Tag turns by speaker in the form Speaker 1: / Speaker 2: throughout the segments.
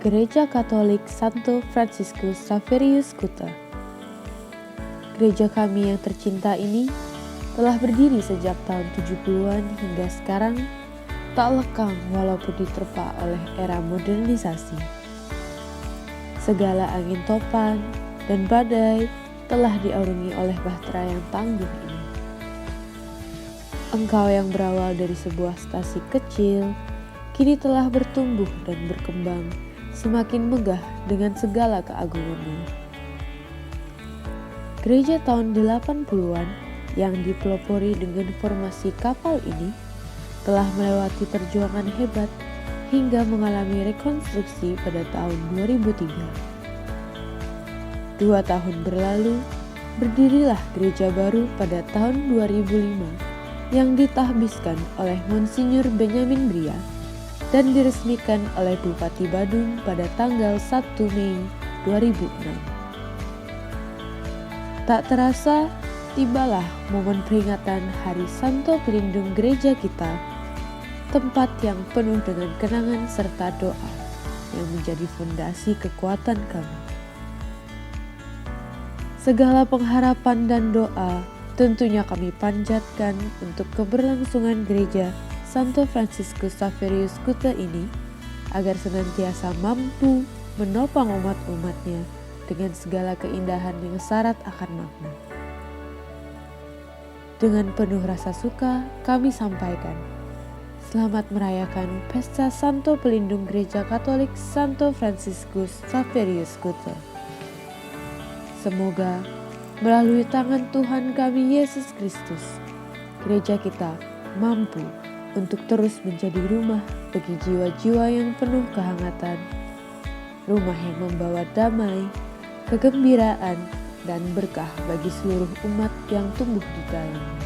Speaker 1: Gereja Katolik Santo Fransiskus Xaverius Kuta. Gereja kami yang tercinta ini telah berdiri sejak tahun 70-an hingga sekarang, tak lekang walaupun diterpa oleh era modernisasi. Segala angin topan dan badai telah diarungi oleh bahtera yang tangguh ini. Engkau yang berawal dari sebuah stasi kecil, kini telah bertumbuh dan berkembang, semakin megah dengan segala keagungannya. Gereja tahun 80-an yang dipelopori dengan formasi kapal ini telah melewati perjuangan hebat hingga mengalami rekonstruksi pada tahun 2003. 2 tahun berlalu, berdirilah gereja baru pada tahun 2005 yang ditahbiskan oleh Monsinyur Benyamin Bria dan diresmikan oleh Bupati Badung pada tanggal 1 Mei 2006. Tak terasa, tibalah momen peringatan Hari Santo Pelindung Gereja kita, tempat yang penuh dengan kenangan serta doa yang menjadi fondasi kekuatan kami. Segala pengharapan dan doa tentunya kami panjatkan untuk keberlangsungan gereja Santo Fransiskus Xaverius Kuta ini agar senantiasa mampu menopang umat-umatnya dengan segala keindahan yang syarat akan makna. Dengan penuh rasa suka kami sampaikan, selamat merayakan Pesta Santo Pelindung Gereja Katolik Santo Fransiskus Xaverius Kuta. Semoga melalui tangan Tuhan kami Yesus Kristus, gereja kita mampu untuk terus menjadi rumah bagi jiwa-jiwa yang penuh kehangatan, rumah yang membawa damai, kegembiraan, dan berkah bagi seluruh umat yang tumbuh di dalamnya.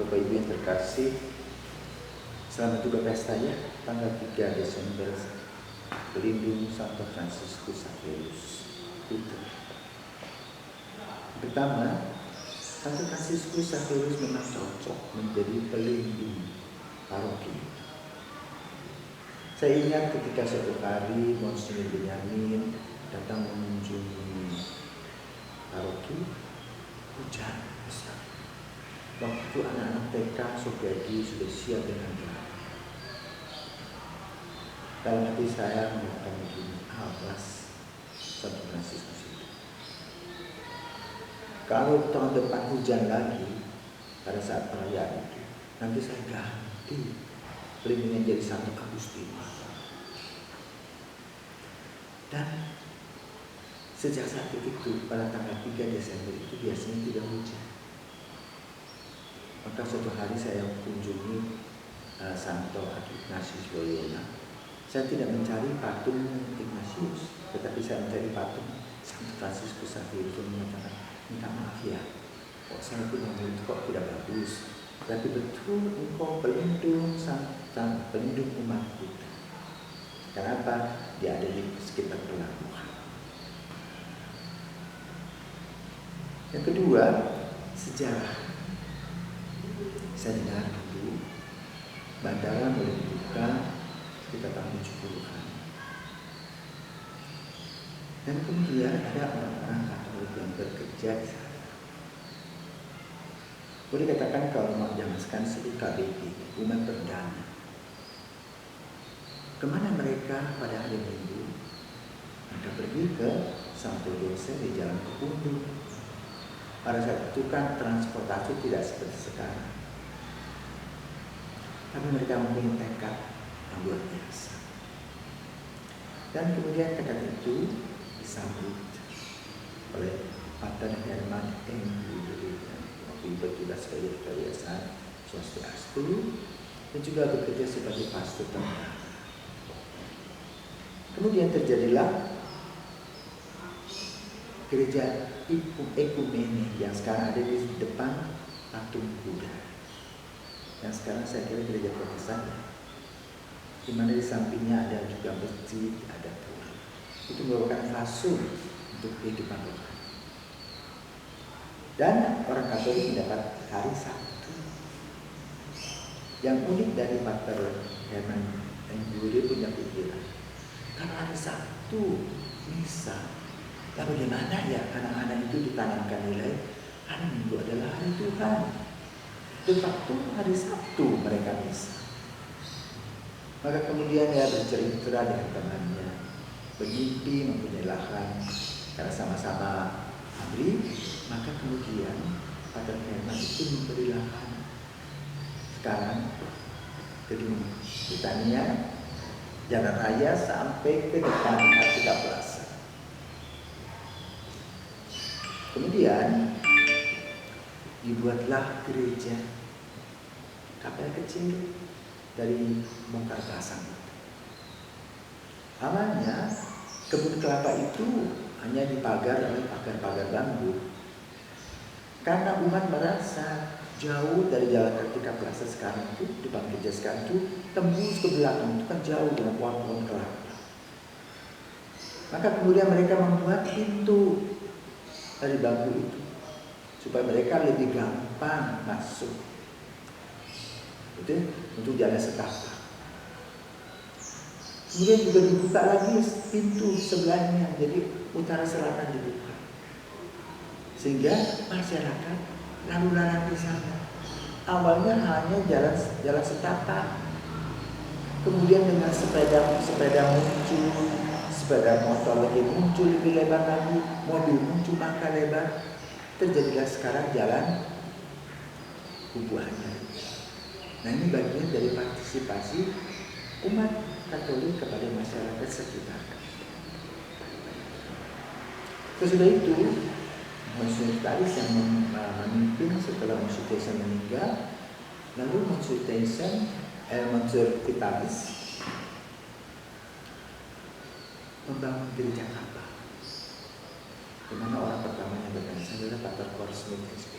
Speaker 2: Bapak Ibu yang terkasih, selamat juga pestanya tanggal 3 Desember Pelindung Santo Fransiskus Xaverius Kuta. Pertama, Santo Fransiskus Xaverius memang cocok menjadi pelindung paroki. Saya ingat ketika suatu hari Monsinyur Benyamin datang mengunjungi paroki, hujan besar. Waktu anak-anak TK Sobradi sudah siap dengan gelar. Dalam hati saya mengatakan begini, awas Santo Fransiskus itu. Kalau tahun depan hujan lagi pada saat perayaan itu, nanti saya ganti pelindungnya jadi Santo Agustinus. Dan sejak saat itu pada tanggal 3 Desember itu biasanya tidak hujan. Maka suatu hari saya kunjungi Santo Ignatius Loyola. Saya tidak mencari patung Ignatius, tetapi saya mencari patung Santo Fransiskus Xaverius. Itu mengatakan, minta maaf ya, kok saya punya itu kok tidak bagus. Tapi betul engkau pelindung pelindung umat kita. Kenapa? Dia ada di sekitar pelabuhan. Yang kedua, sejarah. Saya dengar dulu bandara mulai dibuka sekitar tahun 70-an. Dan kemudian ada orang-orang Katolik yang bekerja di sana. Boleh dikatakan kalau mau jamaskan UKBP, umat perdana. Kemana mereka pada hari Minggu? Mereka pergi ke Santo Yosef di Jalan Kepundu. Pada saat itu kan transportasi tidak seperti sekarang. Tapi mereka mempunyai tekad yang luar biasa. Dan kemudian tekad itu disambut oleh Pater Herman M. Yudhoyono yang waktu bertugas sebagai Ketua Yayasan Swastiastu dan juga bekerja sebagai pastor tentara. Kemudian terjadilah gereja ekumene yang sekarang ada di depan patung Buddha. Yang sekarang saya kira gereja Protestan, di mana di sampingnya ada juga masjid, ada pura. Itu merupakan fasum untuk kehidupan rohani. Dan orang Katolik mendapat hari Sabtu. Yang unik dari Pater Herman Engburi punya pikiran, kalau hari Sabtu misa, lalu di mana ya anak-anak itu ditanamkan nilai hari Minggu adalah hari Tuhan. De facto hari Sabtu mereka misa. Maka kemudian ya bercerita dengan temannya, bermimpi mempunyai lahan, karena sama-sama abri, maka kemudian Pater Herman itu memberi lahan. Sekarang gedung Britania, Jalan Raya sampai ke depan Kartika Plaza. Kemudian dibuatlah gereja kapel kecil dari bongkar pasang. Awalnya kebun kelapa itu hanya dipagar oleh pagar-pagar bambu. Karena umat merasa jauh dari Jalan Kartika Plaza sekarang itu, depan gereja sekarang itu, tembus ke belakang itu kan jauh dengan pohon-pohon kelapa. Maka kemudian mereka membuat pintu dari bambu itu supaya mereka lebih gampang masuk. Itu untuk jalan setapak. Kemudian juga dibuka lagi pintu sebelahnya, jadi utara selatan dibuka, sehingga masyarakat lalu lalang di sana. Awalnya hanya jalan setapak, kemudian dengan sepeda muncul, sepeda motor lagi muncul lebih lebar lagi, mobil muncul maka lebar. Terjadilah sekarang jalan kubuahnya. Nah, ini bagian dari partisipasi umat Katolik kepada masyarakat sekitar. Sesudah itu, Monsignor Vitalis yang memimpin setelah Monsignor Tyson meninggal, lalu Monsignor Vitalis membangun gereja kapal, di mana orang pertama yang berkaitan adalah Pater Korsmit SD.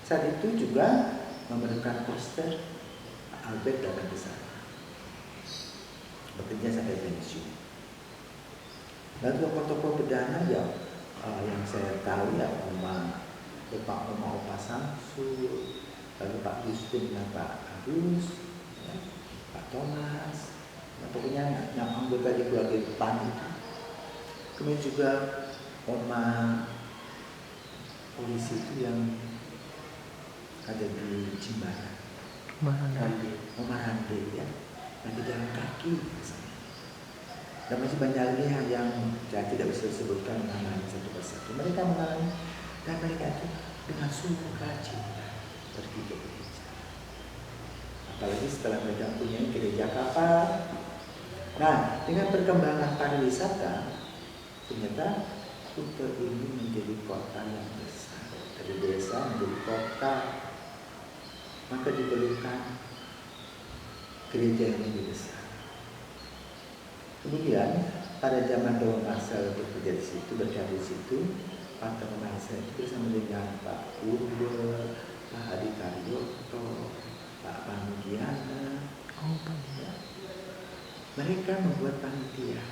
Speaker 2: Saat itu juga memerlukan poster Albert datang ke sana, bekerja sampai pensiun. Lalu tokoh-tokoh perdana yang saya tahu ya Pak Opa Samsul, lalu Pak Justin dan Pak Agus, ya, Pak Thomas, nah, pokoknya yang anggota di keluarga depan itu. Kemudian juga Oma polisi itu yang ada di Jimbaran, Oma Rande ya, lagi jalan kaki ke sana. Dan masih banyak lagi yang saya tidak bisa sebutkan namanya satu persatu. Mereka mengalami dan mereka itu dengan sukacita pergi ke gereja. Apalagi setelah mereka punya gereja kapal. Nah, dengan perkembangan pariwisata, ternyata Kuta ini menjadi kota yang besar. Dari desa menjadi kota. Maka diperlukan gereja yang lebih besar. Kemudian pada zaman Dewan Asal bekerja di situ, berkarya di situ, Pak Dewan Asal itu bersama dengan Pak Urbe, Pak Hadi Karyoto, Pak Pamudiana, ya. Mereka membuat panitia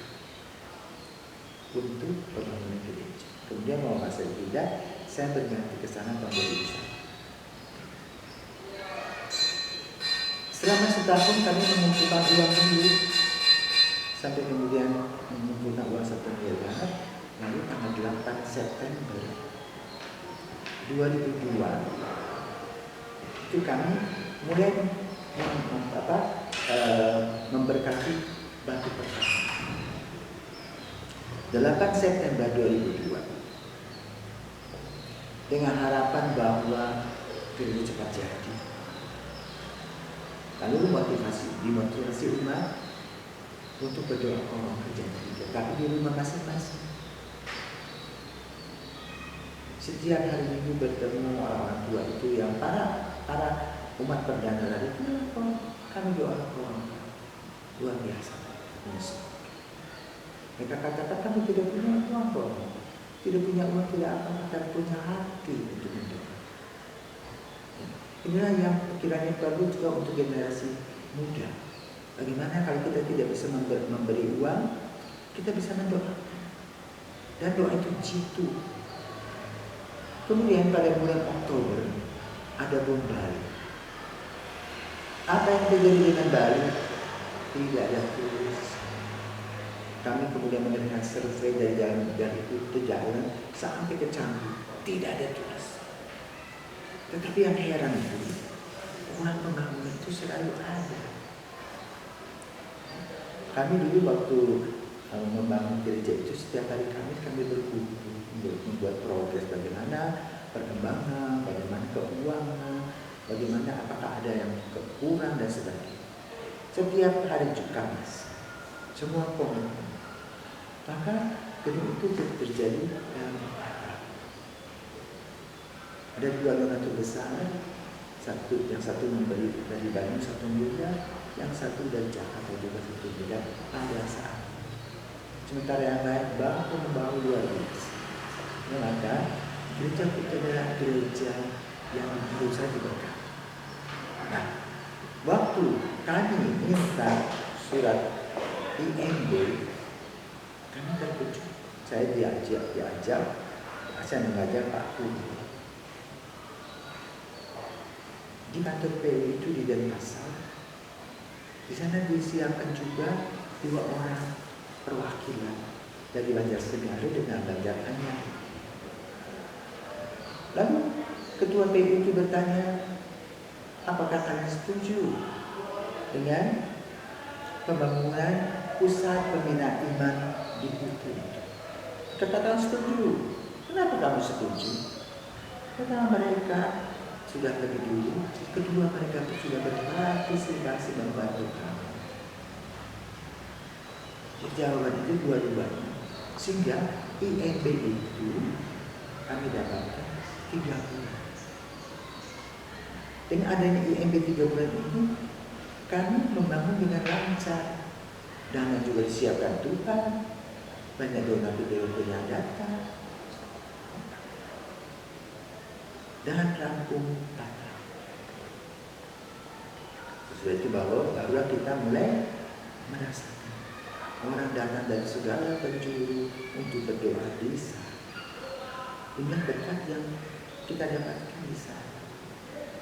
Speaker 2: untuk pembangunan gereja. Kemudian mau masa tidak, saya berganti ke sana tahun 2001. Selama setahun kami mengumpulkan uang dulu, sampai kemudian mengumpulkan uang 1 miliar. Lalu tanggal 8 September 2002 itu kami mulai memberkati batu pertama. 8 September 2002 dengan harapan bahwa gereja cepat jadi. Lalu dimotivasi umat untuk berdoa orang kerja gereja, tapi di rumah masing-masing. Setiap hari Minggu bertemu orang-orang tua itu yang para umat perdana itu, kami doa orang tua. luar biasa. Mereka katakan kami tidak punya uang kok. Tidak punya uang, tidak apa, tapi punya hati untuk mendoa. Inilah yang kiranya perlu juga untuk generasi muda. Bagaimana kalau kita tidak bisa memberi uang, kita bisa mendoakan. Dan doa itu jitu. Kemudian pada bulan Oktober ada bom Bali. Apa yang terjadi dengan Bali? Tidak ada tulis. Kami kemudian mendengar survei dari jalan sampai ke Canggu, tidak ada tulis. Tetapi yang heran itu, uang pembangunan itu selalu ada. Kami dulu waktu membangun gereja itu setiap hari kami berkumpul untuk membuat progres, bagaimana perkembangan, bagaimana keuangan, bagaimana apakah ada yang kurang dan sebagainya. Setiap hari Kamis, semua komitmen. Maka gedung itu terjadi ada dua donatur besar, yang satu memberi dari Bandung 1 miliar, yang satu dari Jakarta juga 1 miliar pada saat. Sementara yang lain membangun luar biasa. Maka gereja itu adalah gereja yang berusaha diberkati. Nah, waktu kami minta surat IMB, kami terkejut. Saya diajak, saya mengajak Pak Kudi. Di kantor PU itu di Denpasar. Di sana disiapkan juga 2 orang perwakilan dari Banjarnegara dengan Banjaranyar. Lalu ketua PU itu bertanya, apakah kalian setuju dengan pembangunan pusat pembina iman di Kutu? Katakan setuju. Kenapa kamu setuju? Karena mereka sudah lebih dulu, kedua mereka itu sudah berpartisipasi membantu kami. Jawaban itu dua-duanya. Sehingga IMB itu kami dapatkan 3 bulan. Dengan adanya IMB 3 bulan ini, kami membangun dengan lancar. Dana juga disiapkan Tuhan, banyak donatur yang datang, dan rampung tata. Sesudah itu barulah kita mulai merasakan orang datang dari segala penjuru untuk berdoa di sana. Dengan berkat yang kita dapatkan di sana.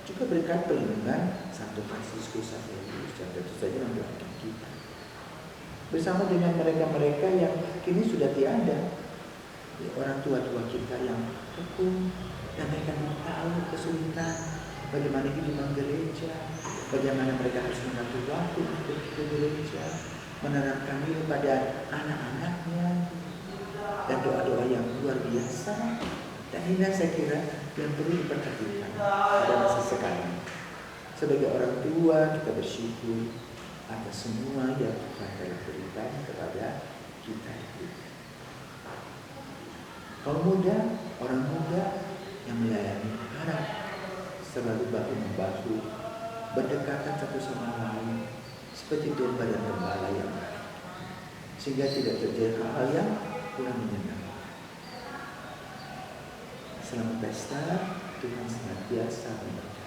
Speaker 2: Juga berkat perlindungan Santo Fransiskus Xavier, dan tentu saja mendoakan kita. Bersama dengan mereka-mereka yang kini sudah tiada, orang tua-tua kita yang tekun, dan mereka tahu kesulitan bagaimana hidup gereja, bagaimana mereka harus mengatur waktu untuk ke gereja, menanamkan ilmu pada anak-anaknya, dan doa-doa yang luar biasa. Dan ini saya kira yang perlu diperhatikan pada masa sekarang. Sebagai orang tua, kita bersyukur atas semua yang Tuhan telah berikan kepada kita. Kaum muda, orang muda yang melayani harap selalu bahu membahu, berdekatan satu sama lain seperti domba dan gembala yang baik, sehingga tidak terjadi hal yang kurang menyenangkan. Selamat pesta, Tuhan senantiasa memberkati.